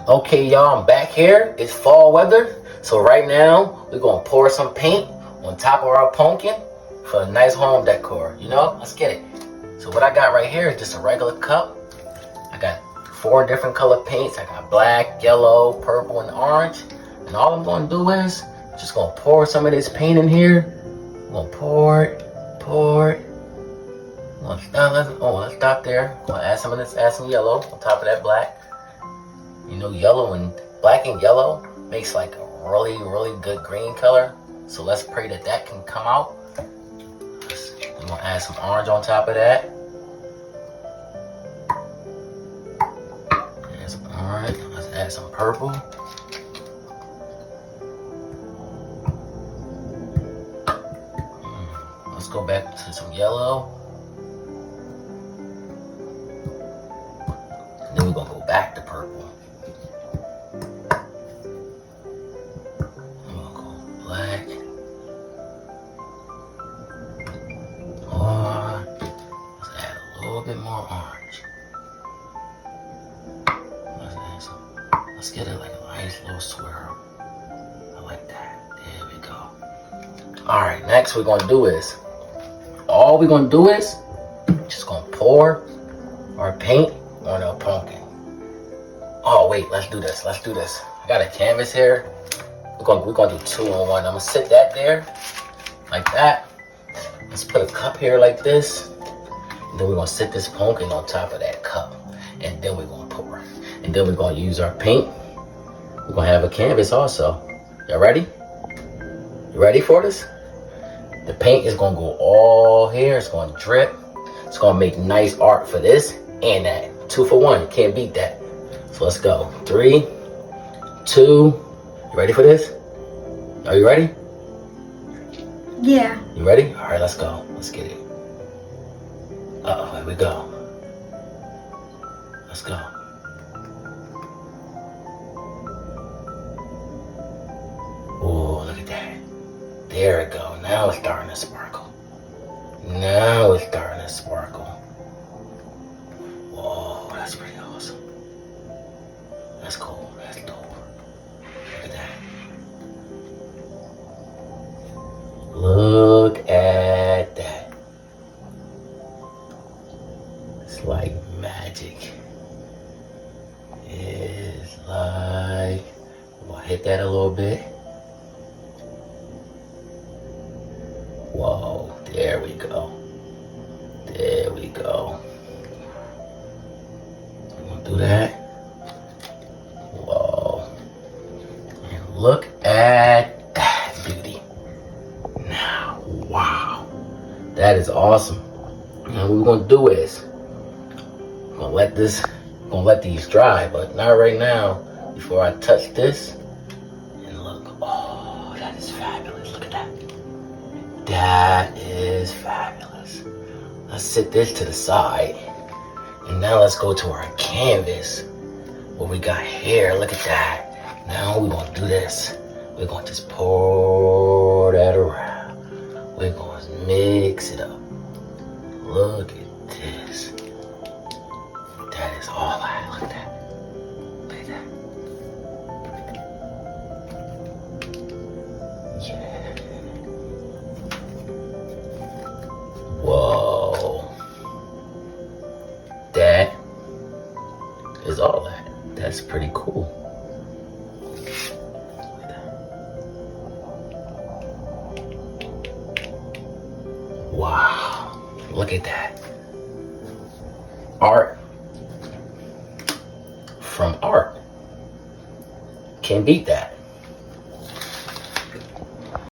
Okay, y'all, I'm back here. It's fall weather. So right now, we're going to pour some paint on top of our pumpkin for a nice home decor. You know, let's get it. So what I got right here is just a regular cup. I got 4 different color paints. I got black, yellow, purple, and orange. And all I'm going to do is just going to pour some of this paint in here. I'm going to pour it. Let's stop there. I'm going to add some of this, add some yellow on top of that black. You know, yellow and black and yellow makes like a really, really good green color. So let's pray that that can come out. I'm gonna add some orange on top of that. Add some orange. Let's add some purple. Let's go back to some yellow. And then we're gonna go back to purple. Black. Let's add a little bit more orange. Let's get it like a nice little swirl. I like that. There we go. Alright, next we're gonna do is just gonna pour our paint on our pumpkin. Oh wait, let's do this. I got a canvas here. We're gonna do 2 in 1. I'm gonna sit that there, like that. Let's put a cup here like this. And then we're gonna sit this pumpkin on top of that cup. And then we're gonna pour. And then we're gonna use our paint. We're gonna have a canvas also. Y'all ready? You ready for this? The paint is gonna go all here. It's gonna drip. It's gonna make nice art for this and that. 2 for 1. Can't beat that. So let's go. 3, 2. You ready for this? Are you ready? Yeah. You ready? All right, let's go. Let's get it. Uh-oh, here we go. Let's go. Oh, look at that. There it go. Now it's starting to sparkle. Whoa, that's pretty awesome. That's cool. That's dope. Look at that. It's like magic. It's like, we'll hit that a little bit. Whoa, there we go. I'm gonna do that. Whoa. And look at that beauty. Wow, that is awesome. And what we're gonna do is gonna let these dry, but not right now. Before I touch this, and look, oh, that is fabulous. Look at that. That is fabulous. Let's sit this to the side, and now let's go to our canvas. What we got here? Look at that. Now we're gonna do this. We're gonna just pour that around. We're going to mix it up. Look at this. That is all I look at that. Look at that. Yeah. Whoa. That is all that. That's pretty cool. Wow, look at that. Art from art. Can't beat that.